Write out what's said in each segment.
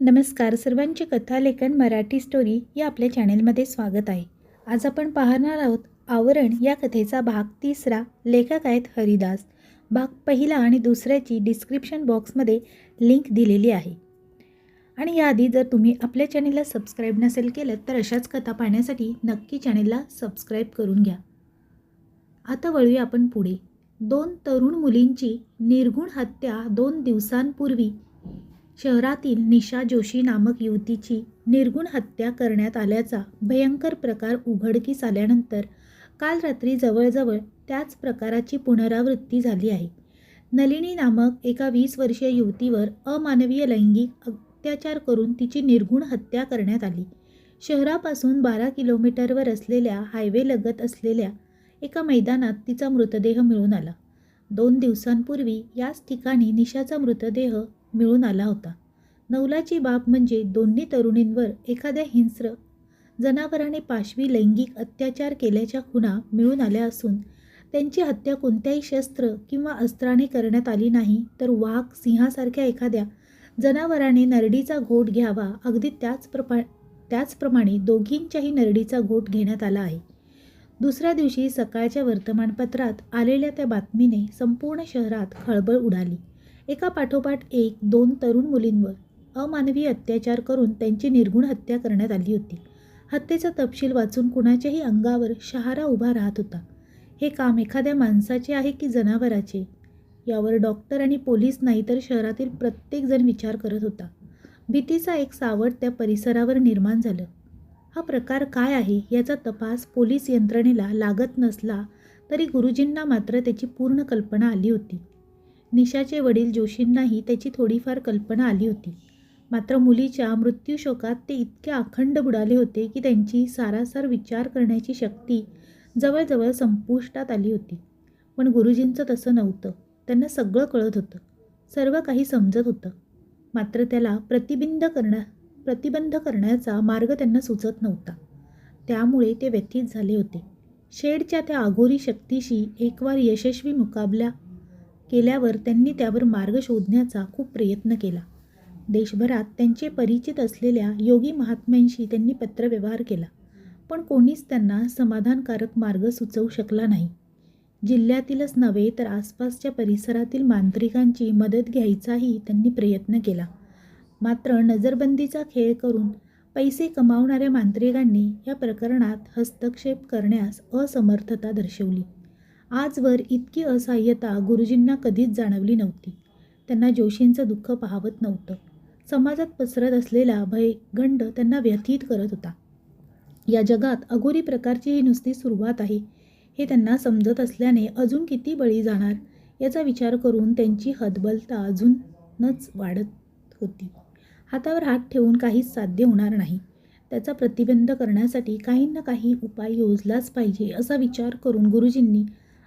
नमस्कार, सर्वांचे कथालेखन मराठी स्टोरी या आपल्या चॅनेलमध्ये स्वागत आहे. आज आपण पाहणार आहोत आवरण या कथेचा भाग 3. लेखक आहेत हरिदास. भाग 1 आणि 2ची डिस्क्रिप्शन बॉक्समध्ये लिंक दिलेली आहे. आणि याआधी जर तुम्ही आपल्या चॅनेलला सबस्क्राईब नसेल केलं तर अशाच कथा पाहण्यासाठी नक्की चॅनेलला सबस्क्राईब करून घ्या. आता वळूया आपण पुढे. 2 तरुण मुलींची निर्घुण हत्या 2 दिवसांपूर्वी शहरातील निशा जोशी नामक युवतीची निर्घुण हत्या करण्यात आल्याचा भयंकर प्रकार उघडकीस आल्यानंतर काल रात्री जवळजवळ त्याच प्रकाराची पुनरावृत्ती झाली आहे. नलिनी नामक एका 20 वर्षीय युवतीवर अमानवीय लैंगिक अत्याचार करून तिची निर्घुण हत्या करण्यात आली. शहरापासून 12 किलोमीटरवर असलेल्या हायवेलगत असलेल्या एका मैदानात तिचा मृतदेह मिळून आला. 2 दिवसांपूर्वी याच ठिकाणी निशाचा मृतदेह मिळून आला होता. नवलाची बाब म्हणजे दोन्ही तरुणींवर एखाद्या हिंस्र जनावराने पाशवी लैंगिक अत्याचार केल्याच्या खुणा मिळून आल्या असून त्यांची हत्या कोणत्याही शस्त्र किंवा अस्त्राने करण्यात आली नाही, तर वाघ, सिंहासारख्या एखाद्या जनावराने नरडीचा घोट घ्यावा अगदी त्याचप्रमाणे दोघींच्याही नरडीचा घोट घेण्यात आला आहे. दुसऱ्या दिवशी सकाळच्या वर्तमानपत्रात आलेल्या त्या बातमीने संपूर्ण शहरात खळबळ उडाली. एका पाठोपाठ एक 2 तरुण मुलींवर अमानवी अत्याचार करून त्यांची निर्घुण हत्या करण्यात आली होती. हत्येचा तपशील वाचून कुणाच्याही अंगावर शहारा उभा राहत होता. हे काम एखाद्या माणसाचे आहे की जनावराचे, यावर डॉक्टर आणि पोलीस नाही तर शहरातील प्रत्येकजण विचार करत होता. भीतीचा एक सावट त्या परिसरावर निर्माण झालं. हा प्रकार काय आहे याचा तपास पोलीस यंत्रणेला लागत नसला तरी गुरुजींना मात्र त्याची पूर्ण कल्पना आली होती. निशाचे वडील जोशींनाही त्याची थोडीफार कल्पना आली होती. मात्र मुलीच्या मृत्यूशोकात ते इतके अखंड बुडाले होते की त्यांची सारासार विचार करण्याची शक्ती जवळजवळ संपुष्टात आली होती. पण गुरुजींचं तसं नव्हतं. त्यांना सगळं कळत होतं, सर्व काही समजत होतं. मात्र त्याला प्रतिबंध करण्याचा मार्ग त्यांना सुचत नव्हता. त्यामुळे ते व्यथित झाले होते. शेडच्या त्या अघोरी शक्तीशी एकवार यशस्वी मुकाबला केल्यावर त्यांनी त्यावर मार्ग शोधण्याचा खूप प्रयत्न केला. देशभरात त्यांचे परिचित असलेल्या योगी महात्म्यांशी त्यांनी पत्रव्यवहार केला, पण कोणीच त्यांना समाधानकारक मार्ग सुचवू शकला नाही. जिल्ह्यातीलच नव्हे तर आसपासच्या परिसरातील मांत्रिकांची मदत घ्यायचाही त्यांनी प्रयत्न केला. मात्र नजरबंदीचा खेळ करून पैसे कमावणाऱ्या मांत्रिकांनी या प्रकरणात हस्तक्षेप करण्यास असमर्थता दर्शवली. आजवर इतकी असहाय्यता गुरुजींना कधीच जाणवली नव्हती. त्यांना जोशींचं दुःख पाहवत नव्हतं. समाजात पसरत असलेला भयगंड त्यांना व्यथित करत होता. या जगात अघोरी प्रकारची ही नुसती सुरुवात आहे हे त्यांना समजत असल्याने अजून किती बळी जाणार याचा विचार करून त्यांची हतबलता अजूनच वाढत होती. हातावर हात ठेवून काहीच साध्य होणार नाही. त्याचा प्रतिबंध करण्यासाठी काही ना काही उपाय योजलाच पाहिजे असा विचार करून गुरुजींनी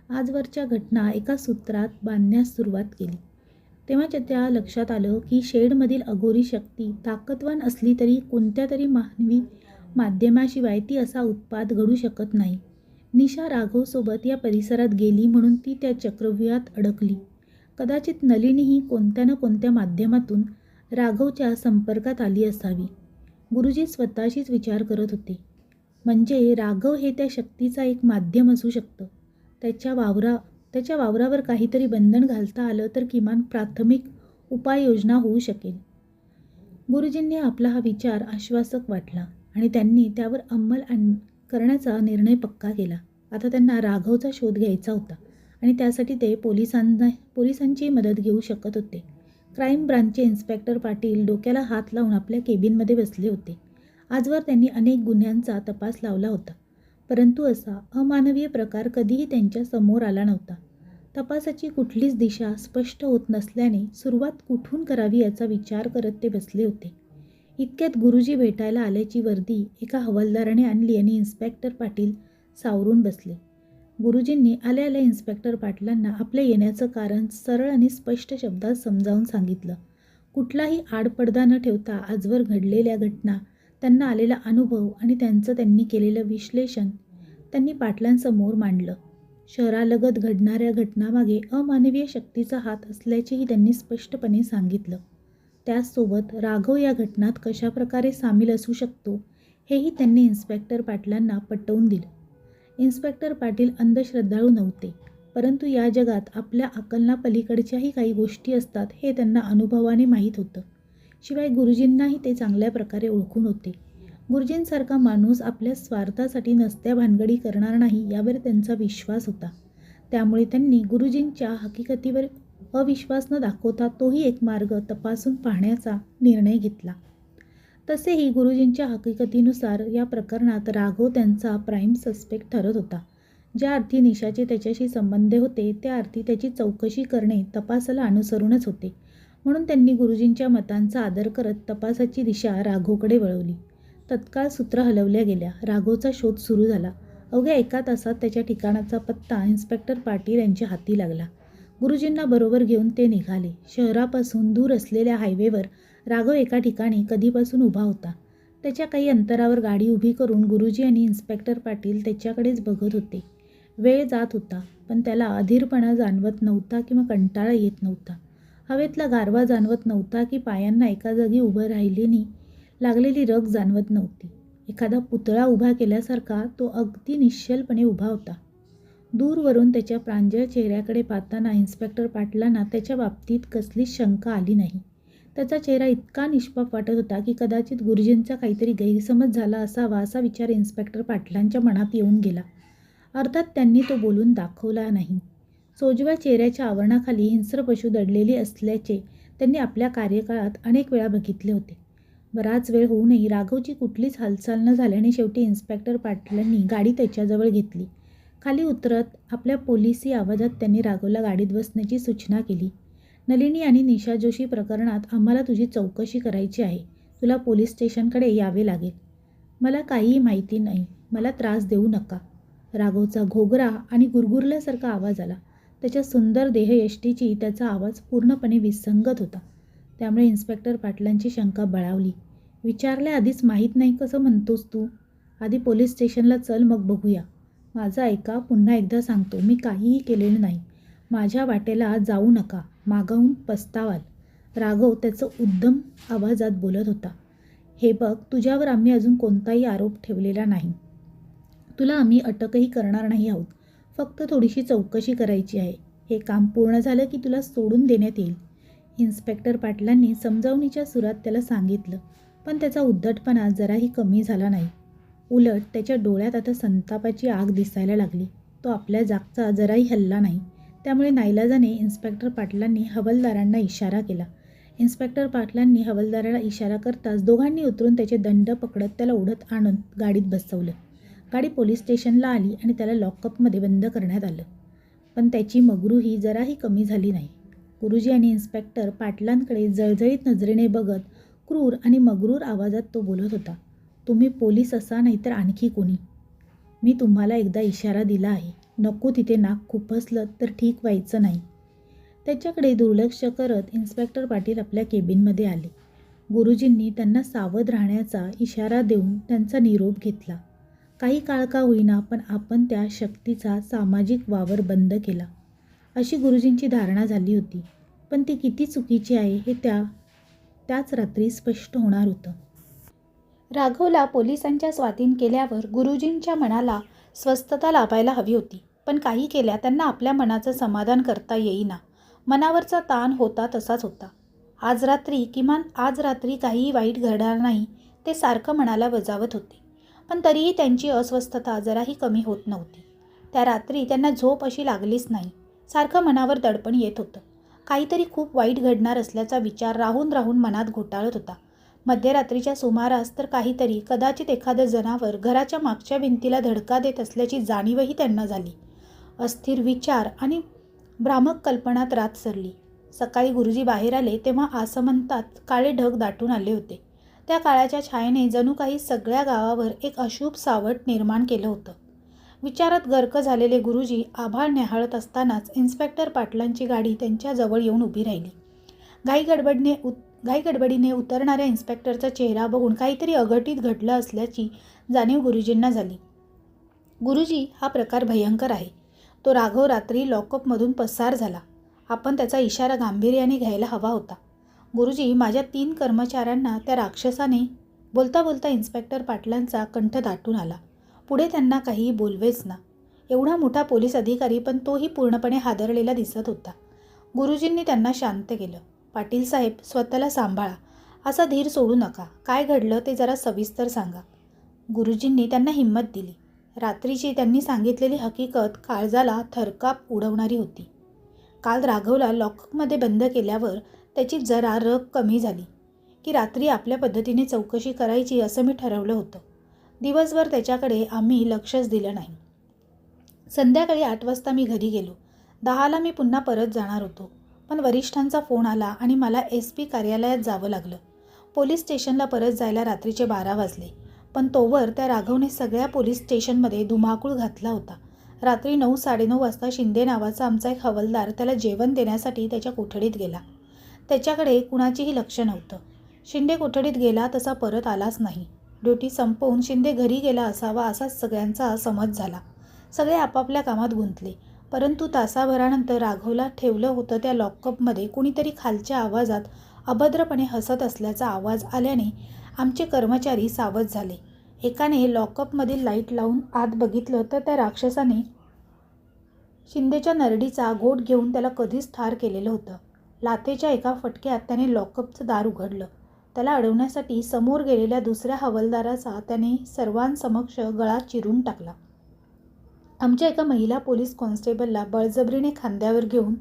आजवरच्या घटना एका सूत्रात बांधण्यास सुरुवात केली. तेव्हा त्या लक्षात आलं की शेडमधील अघोरी शक्ती ताकदवान असली तरी कोणत्या तरी मानवी माध्यमाशिवाय ती असा उत्पात घडू शकत नाही. निशा राघवसोबत या परिसरात गेली म्हणून ती त्या चक्रव्यूहात अडकली. कदाचित नलिनीही कोणत्या ना कोणत्या माध्यमातून राघवच्या संपर्कात आली असावी. गुरुजी स्वतःशीच विचार करत होते. म्हणजे राघव हे त्या शक्तीचा एक माध्यम असू शकतं. त्याच्या वावरावर काहीतरी बंधन घालता आलं तर किमान प्राथमिक उपाययोजना होऊ शकेल. गुरुजींनी आपला हा विचार आश्वासक वाटला आणि त्यांनी त्यावर अंमल करण्याचा निर्णय पक्का केला. आता त्यांना राघवचा शोध घ्यायचा होता आणि त्यासाठी ते पोलिसांची मदत घेऊ शकत होते. क्राईम ब्रांचचे इन्स्पेक्टर पाटील डोक्याला हात लावून आपल्या केबिनमध्ये बसले होते. आजवर त्यांनी अनेक गुन्ह्यांचा तपास लावला होता, परंतु असा अमानवीय प्रकार कधीही त्यांच्या समोर आला नव्हता. तपासाची कुठलीच दिशा स्पष्ट होत नसल्याने सुरुवात कुठून करावी याचा विचार करत ते बसले होते. इतक्यात गुरुजी भेटायला आल्याची वर्दी एका हवालदाराने आणली आणि इन्स्पेक्टर पाटील सावरून बसले. गुरुजींनी आल्या इन्स्पेक्टर पाटलांना आपल्या येण्याचं कारण सरळ आणि स्पष्ट शब्दात समजावून सांगितलं. कुठलाही आडपडदा न ठेवता आजवर घडलेल्या घटना, त्यांना आलेला अनुभव आणि त्यांनी केलेलं विश्लेषण त्यांनी पाटलांसमोर मांडलं. शहरालगत घडणाऱ्या घटनामागे अमानवीय शक्तीचा हात असल्याचेही त्यांनी स्पष्टपणे सांगितलं. त्याचसोबत राघव या घटनात कशाप्रकारे सामील असू शकतो हेही त्यांनी इन्स्पेक्टर पाटलांना पटवून दिलं. इन्स्पेक्टर पाटील अंधश्रद्धाळू नव्हते, परंतु या जगात आपल्या अकलनापलीकडच्याही काही गोष्टी असतात हे त्यांना अनुभवाने माहीत होतं. शिवाय गुरुजींनाही ते चांगल्या प्रकारे ओळखून होते. गुरुजींसारखा माणूस आपल्या स्वार्थासाठी नसत्या भानगडी करणार नाही यावर त्यांचा विश्वास होता. त्यामुळे त्यांनी गुरुजींच्या हकीकतीवर अविश्वास न दाखवता तोही एक मार्ग तपासून पाहण्याचा निर्णय घेतला. तसेही गुरुजींच्या हकीकतीनुसार या प्रकरणात राघव त्यांचा प्राईम सस्पेक्ट ठरत होता. ज्या अर्थी निशाचे त्याच्याशी संबंध होते त्या अर्थी त्याची चौकशी करणे तपासाला अनुसरूनच होते. म्हणून त्यांनी गुरुजींच्या मतांचा आदर करत तपासाची दिशा राघवकडे वळवली. तत्काळ सूत्र हलवल्या गेल्या. राघवचा शोध सुरू झाला. अवघ्या 1 तासात त्याच्या ठिकाणाचा पत्ता इन्स्पेक्टर पाटील यांच्या हाती लागला. गुरुजींना बरोबर घेऊन ते निघाले. शहरापासून दूर असलेल्या हायवेवर राघव एका ठिकाणी कधीपासून उभा होता. त्याच्या काही अंतरावर गाडी उभी करून गुरुजी आणि इन्स्पेक्टर पाटील त्याच्याकडेच बघत होते. वेळ जात होता, पण त्याला अधीरपणा जाणवत नव्हता किंवा कंटाळा येत नव्हता. हवेतला गारवा जाणवत नव्हता की पायांना एका जागी उभं राहिल्याने लागलेली रग जाणवत नव्हती. एखादा पुतळा उभा केल्यासारखा तो अगदी निश्चलपणे उभा होता. दूरवरून त्याच्या प्रांजळ चेहऱ्याकडे पाहताना इन्स्पेक्टर पाटलांना त्याच्या बाबतीत कसलीच शंका आली नाही. त्याचा चेहरा इतका निष्पाप वाटत होता की कदाचित गुरुजींचा काहीतरी गैरसमज झाला असावा असा विचार इन्स्पेक्टर पाटलांच्या मनात येऊन गेला. अर्थात त्यांनी तो बोलून दाखवला नाही. सोजव्या चेहऱ्याच्या आवरणाखाली हिंस्र पशु दडलेली असल्याचे त्यांनी आपल्या कार्यकाळात अनेक वेळा बघितले होते. बराच वेळ होऊनही राघवची कुठलीच हालचाल न झाल्याने शेवटी इन्स्पेक्टर पाटलांनी गाडी त्याच्याजवळ घेतली. खाली उतरत आपल्या पोलिसी आवाजात त्यांनी राघवला गाडीत बसण्याची सूचना केली. नलिनी आणि निशा जोशी प्रकरणात आम्हाला तुझी चौकशी करायची आहे. तुला पोलीस स्टेशनकडे यावे लागेल. मला काहीही माहिती नाही. मला त्रास देऊ नका. राघवचा घोगरा आणि गुरगुरल्यासारखा आवाज आला. त्याच्या सुंदर देहयष्टीची त्याचा आवाज पूर्णपणे विसंगत होता. त्यामुळे इन्स्पेक्टर पाटलांची शंका बळावली. विचारल्या आधीच माहीत नाही कसं म्हणतोस तू? आधी पोलीस स्टेशनला चल, मग बघूया. माझं ऐका, पुन्हा एकदा सांगतो, मी काहीही केलेलं नाही. माझ्या वाटेला जाऊ नका. मागाहून पस्तावाल. राघव त्याचं उद्दम आवाजात बोलत होता. हे बघ, तुझ्यावर आम्ही अजून कोणताही आरोप ठेवलेला नाही. तुला आम्ही अटकही करणार नाही आहोत. फक्त थोडीशी चौकशी करायची आहे. हे काम पूर्ण झालं की तुला सोडून देण्यात येईल. इन्स्पेक्टर पाटलांनी समजावणीच्या सुरात त्याला सांगितलं, पण त्याचा उद्धटपणा जराही कमी झाला नाही. उलट त्याच्या डोळ्यात आता संतापाची आग दिसायला लागली. तो आपल्या जागचा जराही हलला नाही. त्यामुळे नाईलाजाने इन्स्पेक्टर पाटलांनी हवालदारांना इशारा केला. इन्स्पेक्टर पाटलांनी हवालदाराला इशारा करताच दोघांनी उतरून त्याचे दंड पकडत त्याला ओढत आणून गाडीत बसवलं. गाडी पोलीस स्टेशनला आली आणि त्याला लॉकअपमध्ये बंद करण्यात आलं. पण त्याची मगरूही जराही कमी झाली नाही. गुरुजी आणि इन्स्पेक्टर पाटलांकडे जळजळीत नजरेने बघत क्रूर आणि मगरूर आवाजात तो बोलत होता. तुम्ही पोलीस असा नाहीतर आणखी कोणी. मी तुम्हाला एकदा इशारा दिला आहे. नको तिथे नाक खुपसलं तर ठीक व्हायचं नाही. त्याच्याकडे दुर्लक्ष करत इन्स्पेक्टर पाटील आपल्या केबिनमध्ये आले. गुरुजींनी त्यांना सावध राहण्याचा इशारा देऊन त्यांचा निरोप घेतला. काही काळ का होईना, पण आपण त्या शक्तीचा सामाजिक वावर बंद केला अशी गुरुजींची धारणा झाली होती. पण ती किती चुकीची आहे हे त्याच रात्री स्पष्ट होणार होतं. राघवला पोलिसांच्या स्वाधीन केल्यावर गुरुजींच्या मनाला स्वस्थता लाभायला हवी होती. पण काही केल्या त्यांना आपल्या मनाचं समाधान करता येईना. मनावरचा ताण होता तसाच होता. किमान आज रात्री काहीही वाईट घडणार नाही ते सारखं मनाला बजावत होते. पण तरीही त्यांची अस्वस्थता जराही कमी होत नव्हती. त्या रात्री त्यांना झोप अशी लागलीच नाही. सारखं मनावर दडपण येत होतं. काहीतरी खूप वाईट घडणार असल्याचा विचार राहून राहून मनात घोटाळत होता. मध्यरात्रीच्या सुमारास तर काहीतरी, कदाचित एखादं जनावर घराच्या मागच्या भिंतीला धडका देत असल्याची जाणीवही त्यांना झाली. अस्थिर विचार आणि भ्रामक कल्पनात रात सरली. सकाळी गुरुजी बाहेर आले तेव्हा आसमंतात काळे ढग दाटून आले होते. त्या काळाच्या छायेने जणू काही सगळ्या गावावर एक अशुभ सावट निर्माण केलं होतं. विचारात गर्क झालेले गुरुजी आभाळ न्याहाळत असतानाच इन्स्पेक्टर पाटलांची गाडी त्यांच्याजवळ येऊन उभी राहिली. घाईगडबडीने उतरणाऱ्या इन्स्पेक्टरचा चेहरा बघून काहीतरी अघटित घडलं असल्याची जाणीव गुरुजींना झाली. गुरुजी, हा प्रकार भयंकर आहे. तो राघव रात्री लॉकअपमधून पसार झाला. आपण त्याचा इशारा गांभीर्याने घ्यायला हवा होता. गुरुजी, माझ्या 3 कर्मचाऱ्यांना त्या राक्षसाने. बोलता बोलता इन्स्पेक्टर पाटलांचा कंठ दाटून आला. पुढे त्यांना काहीही बोलवेच ना. एवढा मोठा पोलीस अधिकारी, पण तोही पूर्णपणे हादरलेला दिसत होता. गुरुजींनी त्यांना शांत केलं. पाटील साहेब, स्वतःला सांभाळा. असा धीर सोडू नका. काय घडलं ते जरा सविस्तर सांगा. गुरुजींनी त्यांना हिंमत दिली. रात्रीची त्यांनी सांगितलेली हकीकत काळजाला थरकाप उडवणारी होती. काल राघवला लॉकअपमध्ये बंद केल्यावर त्याची जरा रग कमी झाली की रात्री आपल्या पद्धतीने चौकशी करायची असं मी ठरवलं होतं. दिवसभर त्याच्याकडे आम्ही लक्षच दिलं नाही. संध्याकाळी 8 वाजता मी घरी गेलो. 10ला मी पुन्हा परत जाणार होतो, पण वरिष्ठांचा फोन आला आणि मला SP कार्यालयात जावं लागलं. पोलीस स्टेशनला परत जायला रात्रीचे 12 वाजले, पण तोवर त्या राघवने सगळ्या पोलीस स्टेशनमध्ये धुमाकूळ घातला होता. रात्री 9-9:30 वाजता शिंदे नावाचा आमचा एक हवालदार त्याला जेवण देण्यासाठी त्याच्या कोठडीत गेला. त्याच्याकडे कुणाचीही लक्ष नव्हतं. शिंदे कोठडीत गेला तसा परत आलाच नाही. ड्युटी संपवून शिंदे घरी गेला असावा असाच सगळ्यांचा समज झाला. सगळे आपापल्या कामात गुंतले. परंतु तासाभरानंतर राघवला ठेवलं होतं त्या लॉकअपमध्ये कुणीतरी खालच्या आवाजात अभद्रपणे हसत असल्याचा आवाज आल्याने आमचे कर्मचारी सावध झाले. एकाने लॉकअपमधील लाईट लावून आत बघितलं तर त्या राक्षसाने शिंदेच्या नरडीचा घोट घेऊन त्याला कधीच ठार केलेलं होतं. लाथेच्या एका फटक्यात त्याने लॉकअपचं दार उघडलं. त्याला अडवण्यासाठी समोर गेलेल्या दुसऱ्या हवालदाराचा त्याने सर्वांसमक्ष गळा चिरून टाकला. आमच्या एका महिला पोलीस कॉन्स्टेबलला बळजबरीने खांद्यावर घेऊन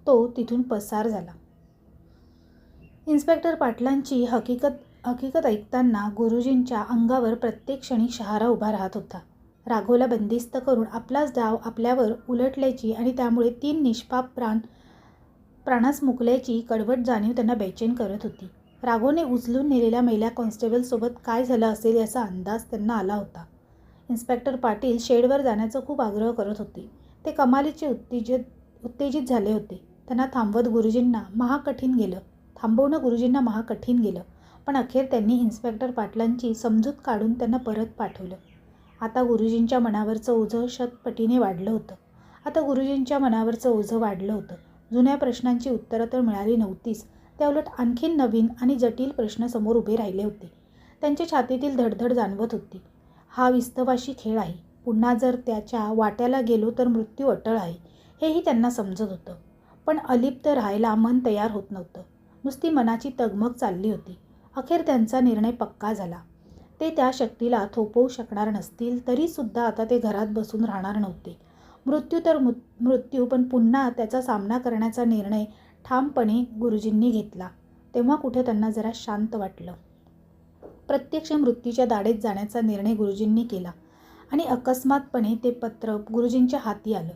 तो तिथून पसार झाला. इन्स्पेक्टर पाटलांची हकीकत ऐकताना गुरुजींच्या अंगावर प्रत्येक क्षणी शहारा उभा राहत होता. राघवला बंदिस्त करून आपलाच डाव आपल्यावर उलटल्याची आणि त्यामुळे 3 निष्पाप प्राणास मुकल्याची कडवट जाणीव त्यांना बेचैन करत होती. राघवने उचलून नेलेल्या महिला कॉन्स्टेबलसोबत काय झालं असेल याचा अंदाज त्यांना आला होता. इन्स्पेक्टर पाटील शेडवर जाण्याचा खूप आग्रह करत होते. ते कमालीचे उत्तेजित झाले होते. त्यांना थांबवणं गुरुजींना महाकठीण गेलं. पण अखेर त्यांनी इन्स्पेक्टर पाटलांची समजूत काढून त्यांना परत पाठवलं. आता गुरुजींच्या मनावरचं ओझं शतपटीने वाढलं होतं. जुन्या प्रश्नांची उत्तरं तर मिळाली नव्हतीच, त्याउलट आणखीन नवीन आणि जटिल प्रश्न समोर उभे राहिले होते. त्यांच्या छातीतील धडधड जाणवत होती. हा विस्तवाशी खेळ आहे. पुन्हा जर त्याच्या वाट्याला गेलो तर मृत्यू अटळ आहे, हेही त्यांना समजत होतं. पण अलिप्त राहायला मन तयार होत नव्हतं. नुसती मनाची तगमग चालली होती. अखेर त्यांचा निर्णय पक्का झाला. ते त्या शक्तीला थोपवू शकणार नसतील तरीसुद्धा आता ते घरात बसून राहणार नव्हते. मृत्यू तर मृत्यू, पण पुन्हा त्याचा सामना करण्याचा निर्णय ठामपणे गुरुजींनी घेतला. तेव्हा कुठे त्यांना जरा शांत वाटलं. प्रत्यक्ष मृत्यूच्या दाढेत जाण्याचा निर्णय गुरुजींनी केला आणि अकस्मातपणे ते पत्र गुरुजींच्या हाती आलं.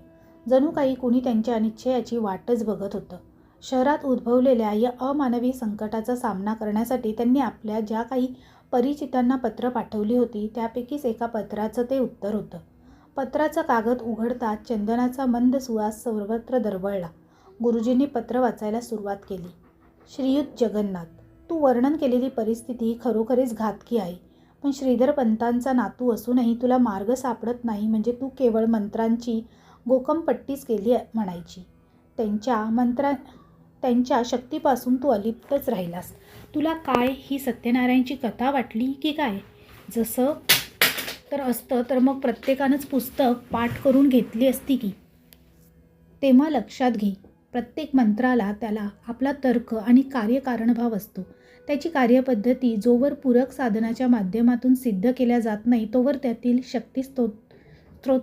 जणू काही कुणी त्यांच्या निश्चयाची वाटच बघत होतं. शहरात उद्भवलेल्या या अमानवी संकटाचा सामना करण्यासाठी त्यांनी आपल्या ज्या काही परिचितांना पत्र पाठवली होती त्यापैकीच एका पत्राचं ते उत्तर होतं. पत्राचा कागद उघडताच चंदनाचा मंद सुवास सर्वत्र दरवळला. गुरुजींनी पत्र वाचायला सुरुवात केली. श्रीयुत जगन्नाथ, तू वर्णन केलेली परिस्थिती खरोखरीच घातकी आहे. पण श्रीधर पंतांचा नातू असूनही तुला मार्ग सापडत नाही म्हणजे तू केवळ मंत्रांची गोकमपट्टीच केली म्हणायची. त्यांच्या शक्तीपासून तू अलिप्तच राहिलास. तुला काय ही सत्यनारायणची कथा वाटली की काय? जसं तर असतं तर मग प्रत्येकानंच पुस्तक पाठ करून घेतली असती की. तेव्हा लक्षात घे, प्रत्येक मंत्राला त्याला आपला तर्क आणि कार्यकारणभाव असतो. त्याची कार्यपद्धती जोवर पूरक साधनाच्या माध्यमातून सिद्ध केल्या जात नाही तोवर त्यातील शक्तिस्त्रोत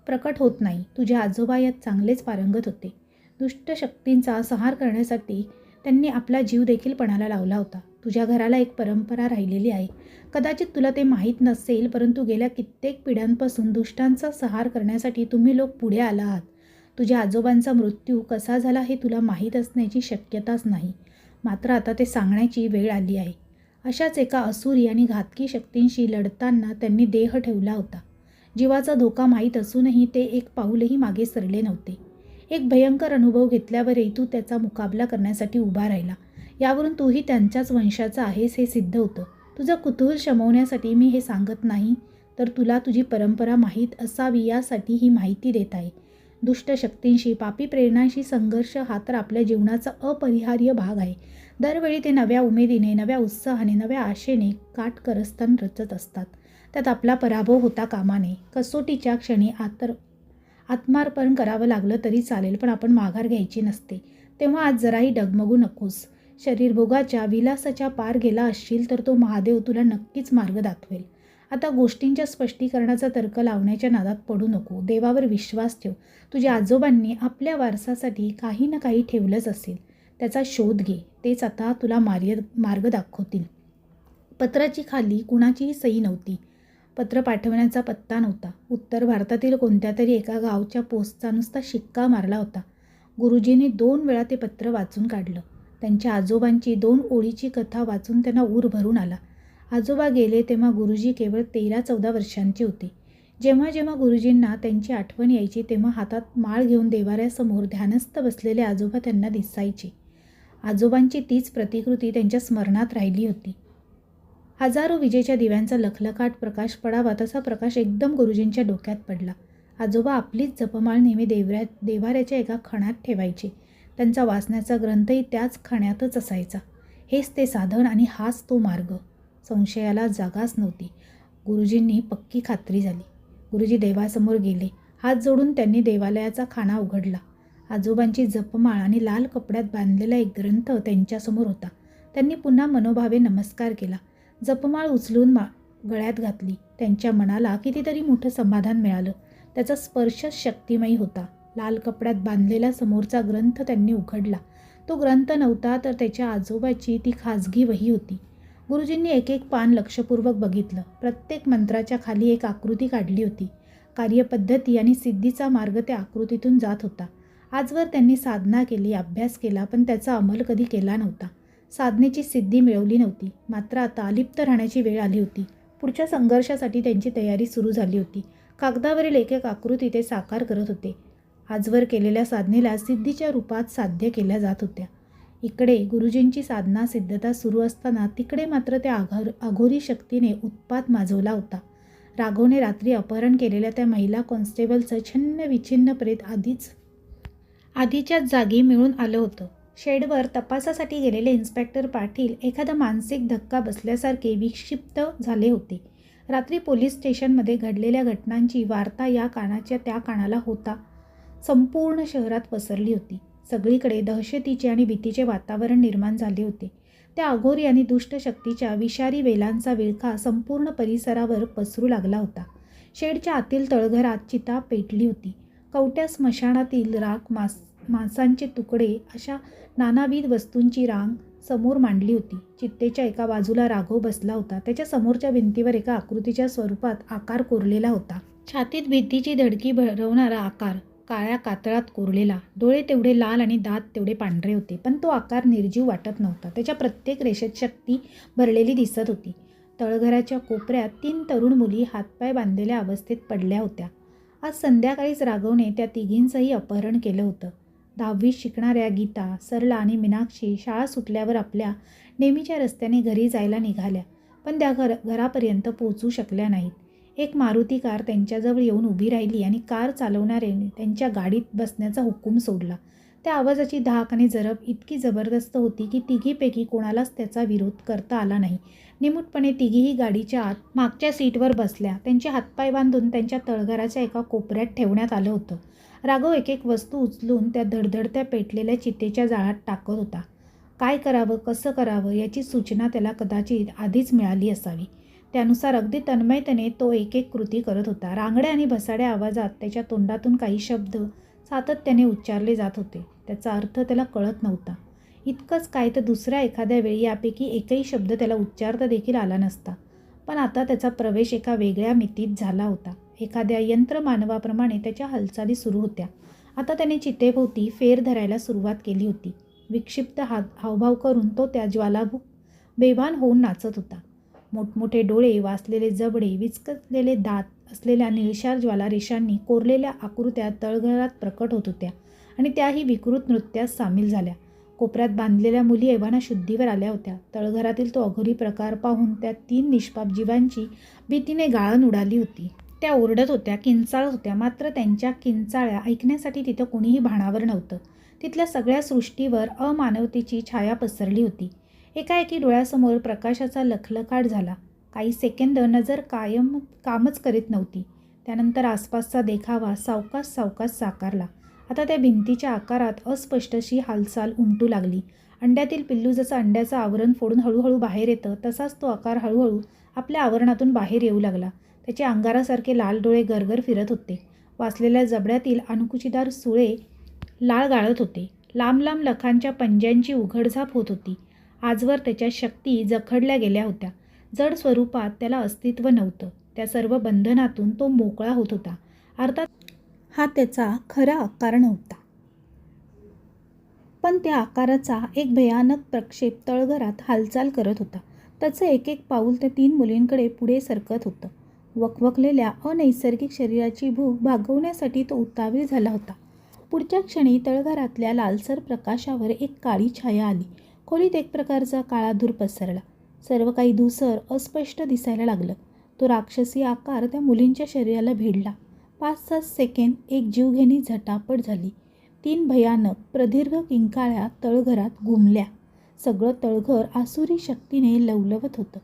प्रकट होत नाही. तुझे आजोबा यात चांगलेच पारंगत होते. दुष्ट शक्तींचा संहार करण्यासाठी त्यांनी आपला जीव देखील पणाला लावला होता. तुझ्या घराला एक परंपरा राहिलेली आहे. कदाचित तुला ते माहीत नसेल, परंतु गेल्या कित्येक पिढ्यांपासून दुष्टांचा संहार करण्यासाठी तुम्ही लोक पुढे आला आहात. तुझ्या आजोबांचा मृत्यू कसा झाला हे तुला माहीत असण्याची शक्यताच नाही. मात्र आता ते सांगण्याची वेळ आली आहे. अशाच एका असुरी आणि घातकी शक्तींशी लढताना त्यांनी देह ठेवला होता. जीवाचा धोका माहीत असूनही ते एक पाऊलही मागे सरले नव्हते. एक भयंकर अनुभव घेतल्यावरही तू त्याचा मुकाबला करण्यासाठी उभा राहिला. यावरून तूही त्यांच्याच वंशाचा आहेस हे सिद्ध होतं. तुझं कुतूहल शमवण्यासाठी मी हे सांगत नाही, तर तुला तुझी परंपरा माहीत असावी यासाठी ही माहिती देत आहे. दुष्ट शक्तींशी, पापी प्रेरणांशी संघर्ष हा तर आपल्या जीवनाचा अपरिहार्य भाग आहे. दरवेळी ते नव्या उमेदीने, नव्या उत्साहाने, नव्या आशेने काटकरस्थान रचत असतात. त्यात आपला पराभव होता कामा नये. कसोटीच्या क्षणी आत्मार्पण करावं लागलं तरी चालेल, पण आपण माघार घ्यायची नसते. तेव्हा आज जराही डगमगू नकोस. शरीरभोगाच्या विलासाच्या पार गेला असशील तर तो महादेव तुला नक्कीच मार्ग दाखवेल. आता गोष्टींच्या स्पष्टीकरणाचा तर्क लावण्याच्या नादात पडू नको. देवावर विश्वास ठेव. तुझ्या आजोबांनी आपल्या वारसासाठी काही ना काही ठेवलंच असेल. त्याचा शोध घे. तेच आता तुला मार्ग दाखवतील. पत्राची खाली कुणाचीही सही नव्हती. पत्र पाठवण्याचा पत्ता नव्हता. उत्तर भारतातील कोणत्या तरी एका गावच्या पोस्टचा नुसता शिक्का मारला होता. गुरुजींनी 2 वेळा ते पत्र वाचून काढलं. त्यांच्या आजोबांची 2 ओळीची कथा वाचून त्यांना ऊर भरून आला. आजोबा गेले तेव्हा गुरुजी केवळ 13-14 वर्षांचे होते. जेव्हा जेव्हा गुरुजींना त्यांची आठवण यायची तेव्हा हातात माळ घेऊन देवाऱ्यासमोर ध्यानस्थ बसलेले आजोबा त्यांना दिसायचे. आजोबांची तीच प्रतिकृती त्यांच्या स्मरणात राहिली होती. हजारो विजेच्या दिव्यांचा लखलखाट प्रकाश पडावा तसा प्रकाश एकदम गुरुजींच्या डोक्यात पडला. आजोबा आपलीच जपमाळ नेहमी देवाऱ्याच्या एका खणात ठेवायचे. त्यांचा वाचण्याचा ग्रंथही त्याच खण्यातच असायचा. हेच ते साधन आणि हाच तो मार्ग. संशयाला जागाच नव्हती. गुरुजींनी पक्की खात्री झाली. गुरुजी देवासमोर गेले. हात जोडून त्यांनी देवालयाचा खाना उघडला. आजोबांची जपमाळ आणि लाल कपड्यात बांधलेला एक ग्रंथ त्यांच्यासमोर होता. त्यांनी पुन्हा मनोभावे नमस्कार केला. जपमाळ उचलून गळ्यात घातली. त्यांच्या मनाला कितीतरी मोठं समाधान मिळालं. त्याचा स्पर्शच शक्तिमयी होता. लाल कपड्यात बांधलेला समोरचा ग्रंथ त्यांनी उघडला. तो ग्रंथ नव्हता तर त्याच्या आजोबाची ती खाजगी वही होती. गुरुजींनी एक एक पान लक्षपूर्वक बघितलं. प्रत्येक मंत्राच्या खाली एक आकृती काढली होती. कार्यपद्धती आणि सिद्धीचा मार्ग त्या आकृतीतून जात होता. आजवर त्यांनी साधना केली, अभ्यास केला, पण त्याचा अंमल कधी केला नव्हता. साधनेची सिद्धी मिळवली नव्हती. मात्र आता अलिप्त राहण्याची वेळ आली होती. पुढच्या संघर्षासाठी त्यांची तयारी सुरू झाली होती. कागदावरील एक एक आकृती ते साकार करत होते. आजवर केलेल्या साधनेला सिद्धीच्या रूपात साध्य केल्या जात होत्या. इकडे गुरुजींची साधना सिद्धता सुरू असताना तिकडे मात्र त्या अघोरी शक्तीने उत्पात माजवला होता. राघवने रात्री अपहरण केलेल्या त्या महिला कॉन्स्टेबलचं छन्न विछिन्न प्रेत आधीच्याच जागी मिळून आलं होतं. शेडवर तपासासाठी गेलेले इन्स्पेक्टर पाटील एखादा मानसिक धक्का बसल्यासारखे विक्षिप्त झाले होते. रात्री पोलीस स्टेशनमध्ये घडलेल्या घटनांची वार्ता या कानाच्या त्या कानाला होता संपूर्ण शहरात पसरली होती. सगळीकडे दहशतीचे आणि भीतीचे वातावरण निर्माण झाले होते. त्या अघोरी आणि दुष्ट शक्तीच्या विषारी वेलांचा विळखा संपूर्ण परिसरावर पसरू लागला होता. शेडच्या आतील तळघरात चिता पेटली होती. कवट्या स्मशानातील राख, मांसांचे तुकडे अशा नानाविध वस्तूंची रांग समोर मांडली होती. चित्तेच्या एका बाजूला राघव बसला होता. त्याच्या समोरच्या भिंतीवर एका आकृतीच्या स्वरूपात आकार कोरलेला होता. छातीत भीतीची धडकी भरवणारा आकार, काळ्या कातळात कोरलेला. डोळे तेवढे लाल आणि दात तेवढे पांढरे होते, पण तो आकार निर्जीव वाटत नव्हता. त्याच्या प्रत्येक रेषेत शक्ती भरलेली दिसत होती. तळघराच्या कोपऱ्यात 3 तरुण मुली हातपाय बांधलेल्या अवस्थेत पडल्या होत्या. आज संध्याकाळीच राघवने त्या तिघींचंही अपहरण केलं होतं. 10वीत शिकणाऱ्या गीता, सरला आणि मीनाक्षी शाळा सुटल्यावर आपल्या नेहमीच्या रस्त्याने घरी जायला निघाल्या, पण त्या घरापर्यंत पोहोचू शकल्या नाहीत. एक मारुती कार त्यांच्याजवळ येऊन उभी राहिली आणि कार चालवणाऱ्याने त्यांच्या गाडीत बसण्याचा हुकूम सोडला. त्या आवाजाची धाक आणि जरब इतकी जबरदस्त होती की तिघीपैकी कोणालाच त्याचा विरोध करता आला नाही. निमूटपणे तिघीही गाडीच्या आत मागच्या सीटवर बसल्या. त्यांचे हातपाय बांधून त्यांच्या तळघराच्या एका कोपऱ्यात ठेवण्यात आलं होतं. राघव एक एक वस्तू उचलून त्या धडधडत्या पेटलेल्या चितेच्या जाळात टाकत होता. काय करावं, कसं करावं याची सूचना त्याला कदाचित आधीच मिळाली असावी. त्यानुसार अगदी तन्मयतेने तो एक एक कृती करत होता. रांगड्या आणि भसाड्या आवाजात त्याच्या तोंडातून काही शब्द सातत्याने उच्चारले जात होते. त्याचा अर्थ त्याला कळत नव्हता. इतकंच काय तर दुसऱ्या एखाद्या वेळी यापैकी एकही शब्द त्याला उच्चारता देखील आला नसता. पण आता त्याचा प्रवेश एका वेगळ्या मितीत झाला होता. एखाद्या यंत्रमानवाप्रमाणे त्याच्या हालचाली सुरू होत्या. आता त्याने चितेभोवती फेर धरायला सुरुवात केली होती. विक्षिप्त हावभाव करून तो त्या ज्वालाभूक बेभान होऊन नाचत होता. मोठमोठे डोळे, वासलेले जबडे, विचकटलेले दात असलेल्या निळशार ज्वालारेषांनी कोरलेल्या आकृत्या तळघरात प्रकट होत होत्या आणि त्याही विकृत नृत्यात सामील झाल्या. कोपऱ्यात बांधलेल्या मुली एव्हाना शुद्धीवर आल्या होत्या. तळघरातील तो अघोरी प्रकार पाहून त्या 3 निष्पाप जीवांची भीतीने गाळण उडाली होती. त्या ओरडत होत्या, किंचाळत होत्या, मात्र त्यांच्या किंचाळ्या ऐकण्यासाठी तिथं कोणीही भानावर नव्हतं. तिथल्या सगळ्या सृष्टीवर अमानवतेची छाया पसरली होती. एकाएकी डोळ्यासमोर प्रकाशाचा लखलखाट झाला. काही सेकंद नजर कामच करीत नव्हती. त्यानंतर आसपासचा देखावा सावकाश सावकाश साकारला. आता त्या भिंतीच्या आकारात अस्पष्टशी हालचाल उमटू लागली. अंड्यातील पिल्लू जसं अंड्याचं आवरण फोडून हळूहळू बाहेर येतं, तसाच तो आकार हळूहळू आपल्या आवरणातून बाहेर येऊ लागला. त्याचे अंगारासारखे लाल डोळे गरगर फिरत होते. वाचलेल्या जबड्यातील अणकुचीदार सुळे लाळ गाळत होते. लांब लांब लखांच्या पंज्यांची उघडझाप होत होती. आजवर त्याच्या शक्ती जखडल्या गेल्या होत्या. जड स्वरूपात त्याला अस्तित्व नव्हतं. त्या सर्व बंधनातून तो मोकळा होत होता. अर्थात हा त्याचा खरा आकार नव्हता, पण त्या आकाराचा एक भयानक प्रक्षेप तळघरात हालचाल करत होता. त्याचं एक एक पाऊल त्या 3 मुलींकडे पुढे सरकत होतं. वखवखलेल्या अनैसर्गिक शरीराची भूक भागवण्यासाठी तो उतावीळ झाला होता. पुढच्या क्षणी तळघरातल्या लालसर प्रकाशावर एक काळी छाया आली. खोलीत एक प्रकारचा काळा धूर पसरला. सर्व काही धूसर अस्पष्ट दिसायला लागलं. तो राक्षसी आकार त्या मुलींच्या शरीराला भिडला. 5-7 सेकंद एक जीवघेणी झटापट झाली. 3 भयानक प्रदीर्घ किंकाळ्या तळघरात घुमल्या. सगळं तळघर आसुरी शक्तीने लवलवत होतं.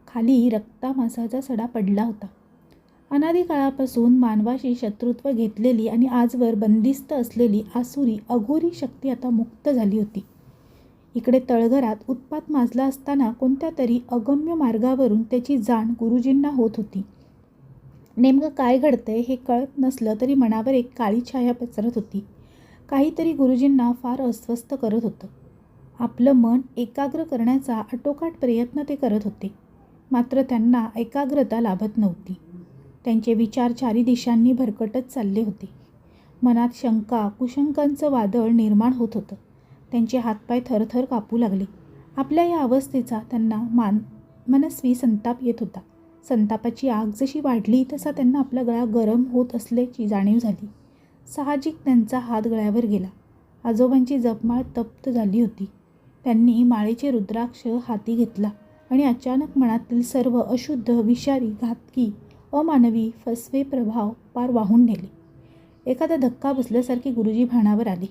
खाली रक्तामांसाचा सडा पडला होता. अनादी काळापासून मानवाशी शत्रुत्व घेतलेली आणि आजवर बंदिस्त असलेली आसुरी अघोरी शक्ती आता मुक्त झाली होती. इकडे तळघरात उत्पात माजला असताना कोणत्या तरी अगम्य मार्गावरून त्याची जाण गुरुजींना होत होती. नेमकं काय घडतंय हे कळत नसलं तरी मनावर एक काळी छाया पसरत होती. काहीतरी गुरुजींना फार अस्वस्थ करत होतं. आपलं मन एकाग्र करण्याचा आटोकाट प्रयत्न ते करत होते, मात्र त्यांना एकाग्रता लाभत नव्हती. त्यांचे विचार 4 दिशांनी भरकटत चालले होते. मनात शंका कुशंकांचं वादळ निर्माण होत होतं. त्यांचे हातपाय थरथर कापू लागले. आपल्या या अवस्थेचा त्यांना मनस्वी संताप येत होता. संतापाची आग जशी वाढली तसा त्यांना आपला गळा गरम होत असल्याची जाणीव झाली. साहजिक त्यांचा हात गळ्यावर गेला. आजोबांची जपमाळ तप्त झाली होती. त्यांनी माळेचे रुद्राक्ष हाती घेतला आणि अचानक मनातील सर्व अशुद्ध, विषारी, घातकी, अमानवी, फसवे प्रभाव पार वाहून नेले. एखादा धक्का बसल्यासारखे गुरुजी भानावर आले.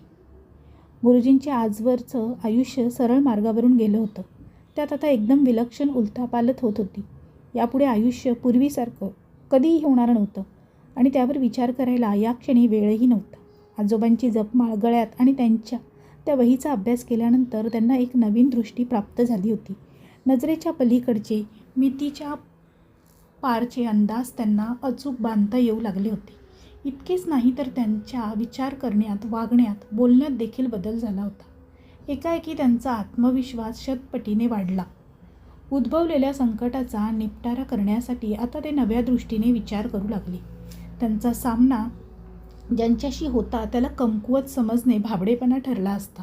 गुरुजींचे आजवरचं आयुष्य सरळ मार्गावरून गेलं होतं. त्यात आता एकदम विलक्षण उलथापालथ होत होती. यापुढे आयुष्य पूर्वीसारखं कधीही होणार नव्हतं आणि त्यावर विचार करायला या क्षणी वेळही नव्हता. आजोबांची जपमाळ गळ्यात आणि त्यांच्या त्या वहीचा अभ्यास केल्यानंतर त्यांना एक नवीन दृष्टी प्राप्त झाली होती. नजरेच्या पलीकडचे, मितीच्या पारचे अंदाज त्यांना अचूक बांधता येऊ लागले होते. इतकेच नाही तर त्यांच्या विचार करण्यात, वागण्यात, बोलण्यात देखील बदल झाला होता. एकाएकी त्यांचा आत्मविश्वास शतपटीने वाढला. उद्भवलेल्या संकटाचा निपटारा करण्यासाठी आता ते नव्या दृष्टीने विचार करू लागले. त्यांचा सामना ज्यांच्याशी होता त्याला कमकुवत समजणे भाबडेपणा ठरला असता.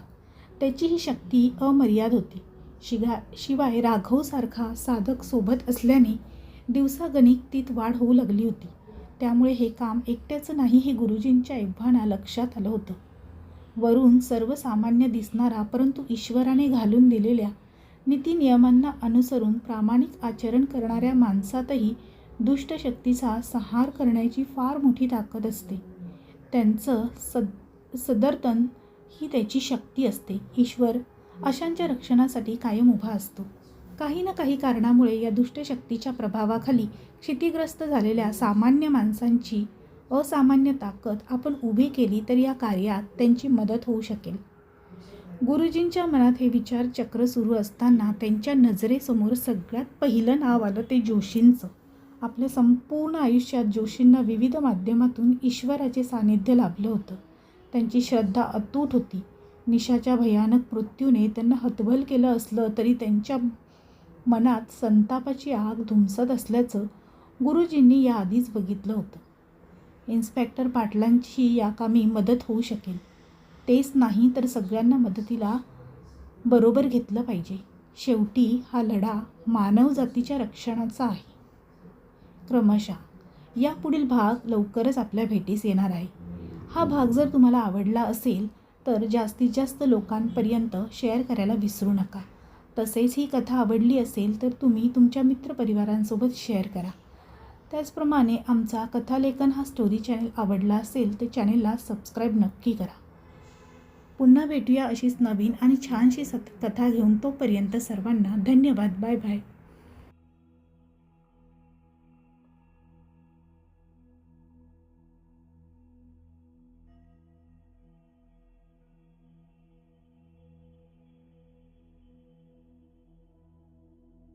त्याची ही शक्ती अमर्याद होती. शिवाय राघवसारखा साधक सोबत असल्याने दिवसागणिक तीत वाढ होऊ लागली होती. त्यामुळे हे काम एकट्याचं नाही हे गुरुजींच्या एव्हाना लक्षात आलं होतं. वरून सर्वसामान्य दिसणारा परंतु ईश्वराने घालून दिलेल्या नीतिनियमांना अनुसरून प्रामाणिक आचरण करणाऱ्या माणसातही दुष्ट शक्तीचा संहार करण्याची फार मोठी ताकद असते. त्यांचं सदर्तन ही त्याची शक्ती असते. ईश्वर अशांच्या रक्षणासाठी कायम उभा असतो. काही ना काही कारणामुळे या दुष्ट शक्तीच्या प्रभावाखाली क्षतिग्रस्त झालेल्या सामान्य माणसांची असामान्य ताकद आपण उभी केली तर या कार्यात त्यांची मदत होऊ शकेल. गुरुजींच्या मनात हे विचार चक्र सुरू असताना त्यांच्या नजरेसमोर सगळ्यात पहिलं नाव आलं ते जोशींचं. आपल्या संपूर्ण आयुष्यात जोशींना विविध माध्यमातून ईश्वराचे सानिध्य लाभलं होतं. त्यांची श्रद्धा अतूट होती. निशाच्या भयानक मृत्यूने त्यांना हतबल केलं असलं तरी त्यांच्या मनात संतापाची आग धुमसत असल्याचं गुरुजींनी याआधीच बघितलं होतं. इन्स्पेक्टर पाटलांची या कामी मदत होऊ शकेल. तेच नाही तर सगळ्यांना मदतीला बरोबर घेतलं पाहिजे. शेवटी हा लढा मानवजातीच्या रक्षणाचा आहे. क्रमशः यापुढील भाग लवकरच आपल्या भेटीस येणार आहे. हा भाग जर तुम्हाला आवडला असेल तर जास्तीत जास्त लोकांपर्यंत शेअर करायला विसरू नका. तसेच ही कथा आवडली असेल तर तुम्ही तुमच्या मित्रपरिवारांसोबत शेअर करा. त्याचप्रमाणे आमचा कथालेखन हा स्टोरी चॅनल आवडला असेल तर चॅनेलला सबस्क्राईब नक्की करा. पुन्हा भेटूया अशीच नवीन आणि छानशी कथा घेऊन. तोपर्यंत सर्वांना धन्यवाद. Bye bye.